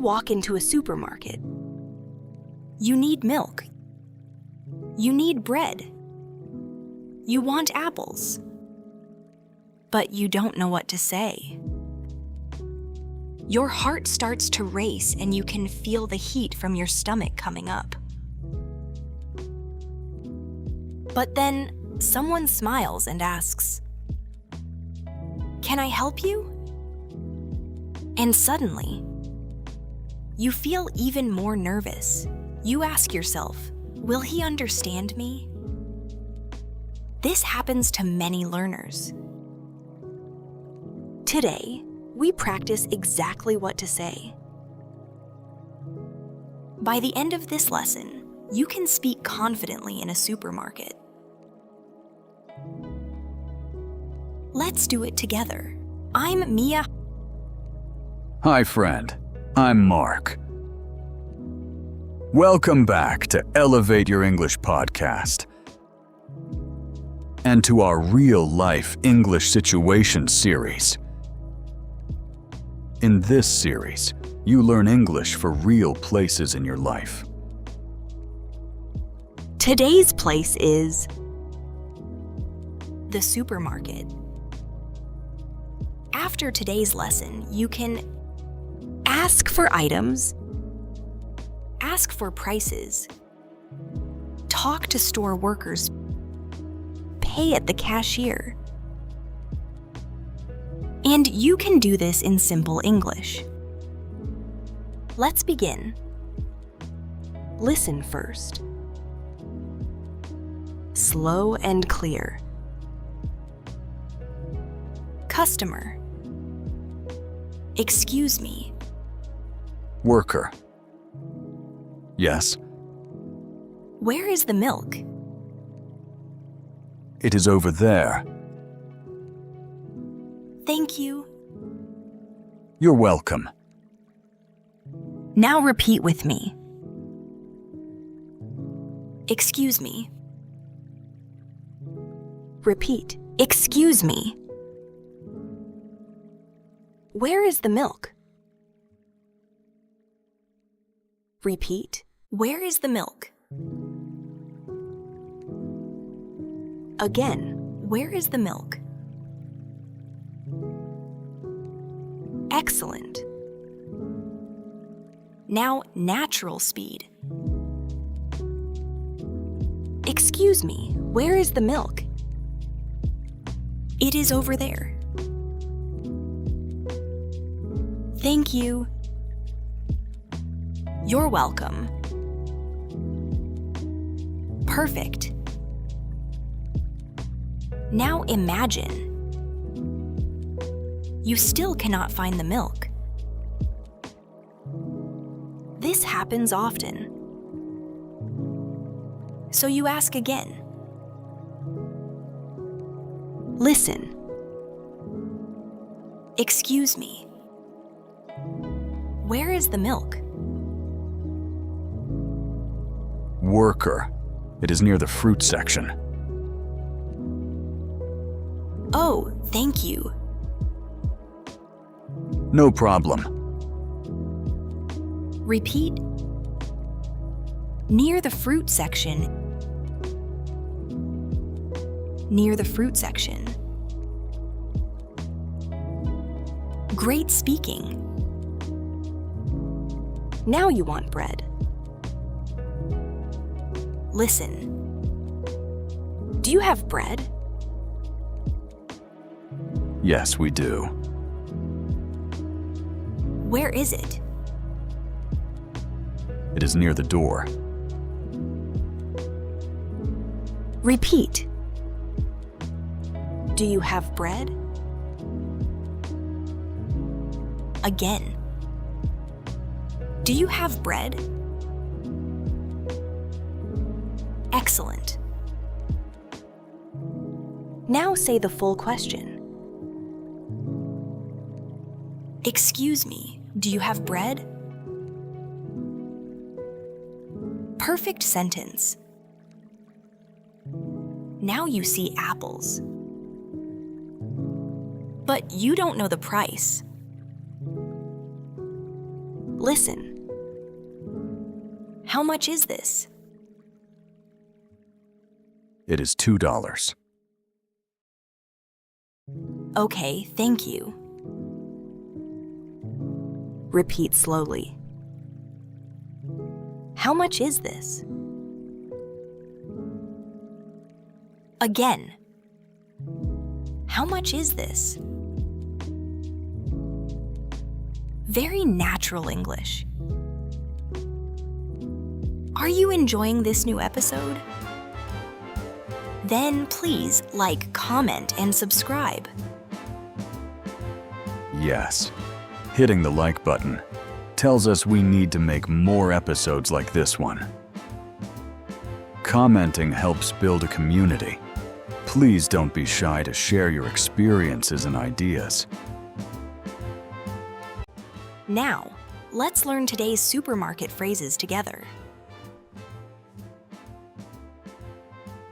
walk into a supermarket. You need milk. You need bread. You want apples. But you don't know what to say. Your heart starts to race and you can feel the heat from your stomach coming up. But then someone smiles and asks, "Can I help you?" And suddenly, you feel even more nervous. You ask yourself, will he understand me? This happens to many learners. Today, we practice exactly what to say. By the end of this lesson, you can speak confidently in a supermarket. Let's do it together. I'm Mia. Hi, friend. I'm Mark. Welcome back to Elevate Your English podcast and to our real-life English situation series. In this series, you learn English for real places in your life. Today's place is the supermarket. After today's lesson, you can ask for items, ask for prices, talk to store workers, pay at the cashier. And you can do this in simple English. Let's begin. Listen first. Slow and clear. Customer. Excuse me. Worker. Yes. Where is the milk? It is over there. Thank you. You're welcome. Now repeat with me. Excuse me. Repeat. Excuse me. Where is the milk? Repeat. Where is the milk? Again, where is the milk? Excellent. Now, natural speed. Excuse me, where is the milk? It is over there. Thank you. You're welcome. Perfect. Now imagine. You still cannot find the milk. This happens often. So you ask again. Listen. Excuse me. Where is the milk? Worker. It is near the fruit section. Oh, thank you. No problem. Repeat. Near the fruit section. Near the fruit section. Great speaking. Now you want bread. Listen. Do you have bread? Yes, we do. Where is it? It is near the door. Repeat. Do you have bread? Again. Do you have bread? Excellent. Now say the full question. Excuse me, do you have bread? Perfect sentence. Now you see apples. But you don't know the price. Listen. How much is this? It is $2. Okay, thank you. Repeat slowly. How much is this? Again. How much is this? Very natural English. Are you enjoying this new episode? Then please like, comment, and subscribe. Yes. Hitting the like button tells us we need to make more episodes like this one. Commenting helps build a community. Please don't be shy to share your experiences and ideas. Now, let's learn today's supermarket phrases together.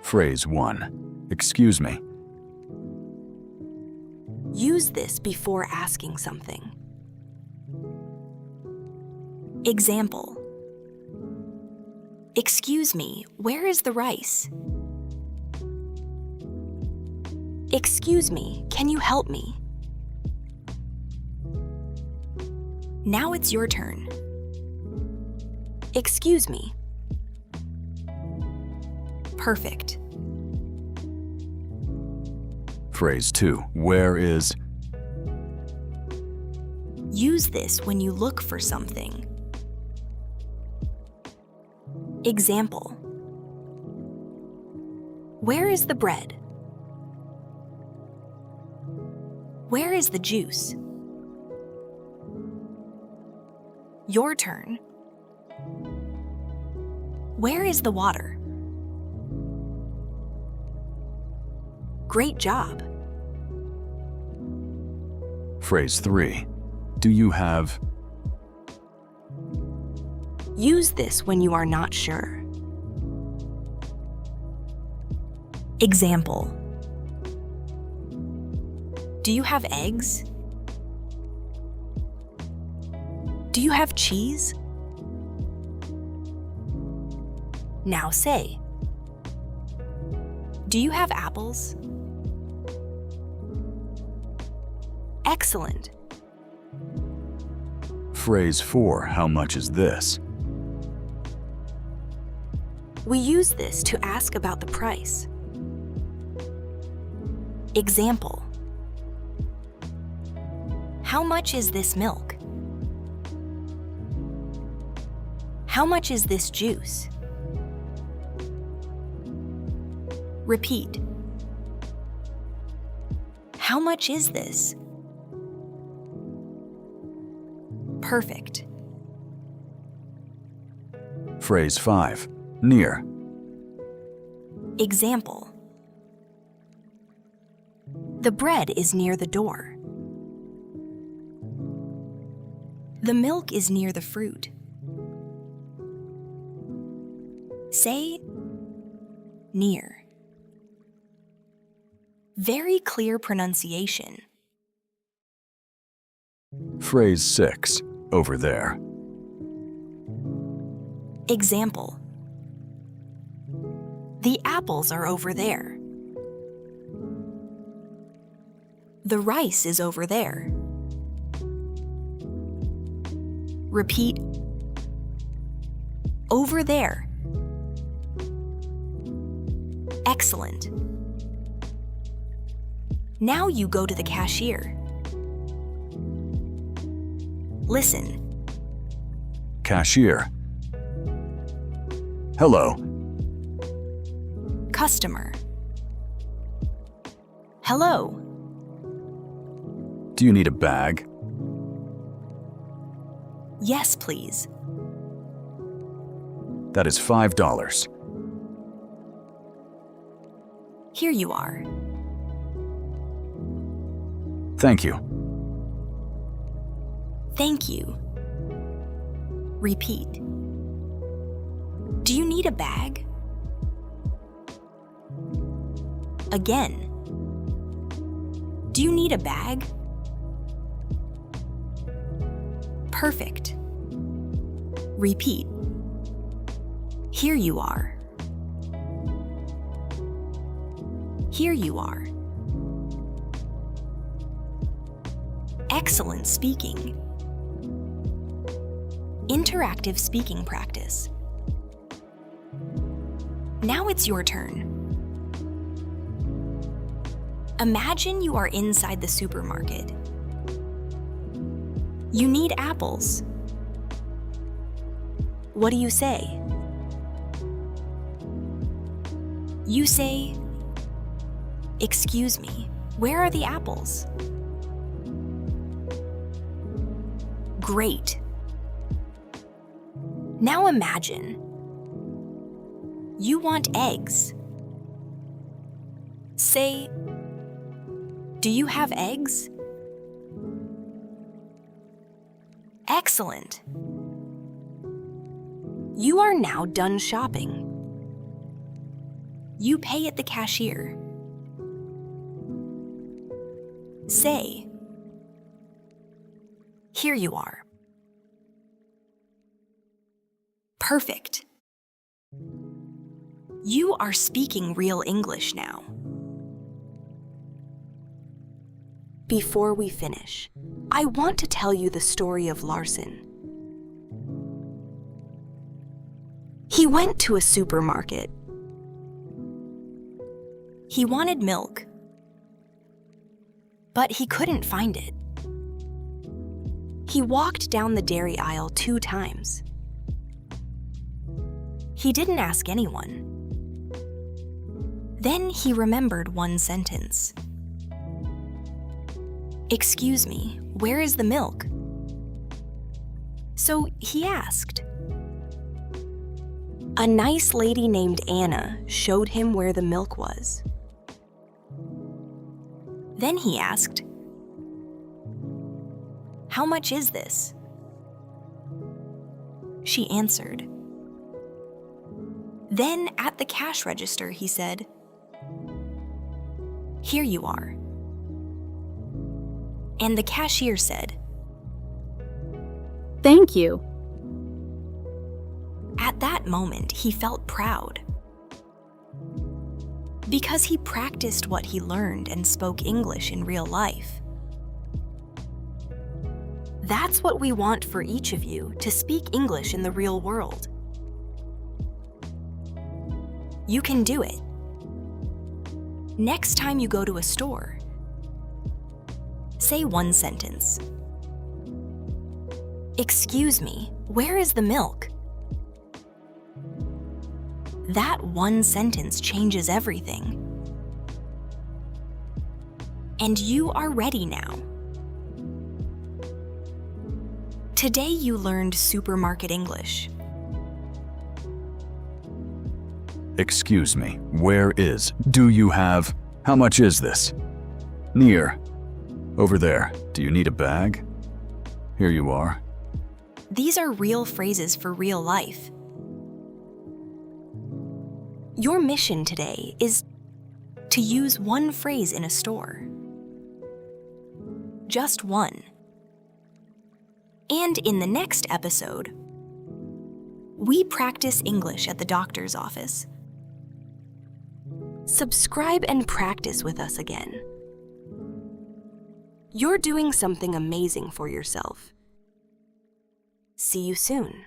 Phrase 1. Excuse me. Use this before asking something. Example. Excuse me, where is the rice? Excuse me, can you help me? Now it's your turn. Excuse me. Perfect. Phrase 2. Where is? Use this when you look for something. Example. Where is the bread? Where is the juice? Your turn. Where is the water? Great job. Phrase 3. Do you have? Use this when you are not sure. Example. Do you have eggs? Do you have cheese? Now say. Do you have apples? Excellent. Phrase 4. How much is this? We use this to ask about the price. Example. How much is this milk? How much is this juice? Repeat. How much is this? Perfect. Phrase 5. Near. Example. The bread is near the door. The milk is near the fruit. Say near. Very clear pronunciation. Phrase 6. Over there. Example. The apples are over there. The rice is over there. Repeat. Over there. Excellent. Now you go to the cashier. Listen. Cashier. Hello. Customer. Hello. Do you need a bag? Yes, please. That is $5. Here you are. Thank you. Thank you. Repeat. Do you need a bag? Again. Do you need a bag? Perfect. Repeat. Here you are. Here you are. Excellent speaking. Interactive speaking practice. Now it's your turn. Imagine you are inside the supermarket. You need apples. What do you say? You say, "Excuse me, where are the apples?" Great. Now imagine you want eggs. Say, "Do you have eggs?" Excellent. You are now done shopping. You pay at the cashier. Say, "Here you are." Perfect. You are speaking real English now. Before we finish, I want to tell you the story of Larson. He went to a supermarket. He wanted milk, but he couldn't find it. He walked down the dairy aisle 2 times. He didn't ask anyone. Then he remembered one sentence. "Excuse me, where is the milk?" So he asked. A nice lady named Anna showed him where the milk was. Then he asked, "How much is this?" She answered. Then at the cash register, he said, "Here you are." And the cashier said, "Thank you." At that moment, he felt proud. Because he practiced what he learned and spoke English in real life. That's what we want for each of you, to speak English in the real world. You can do it. Next time you go to a store, say one sentence. "Excuse me, where is the milk?" That one sentence changes everything. And you are ready now. Today you learned supermarket English. Excuse me, where is? Do you have? How much is this? Near. Over there. Do you need a bag? Here you are. These are real phrases for real life. Your mission today is to use one phrase in a store. Just one. And in the next episode, we practice English at the doctor's office. Subscribe and practice with us again. You're doing something amazing for yourself. See you soon.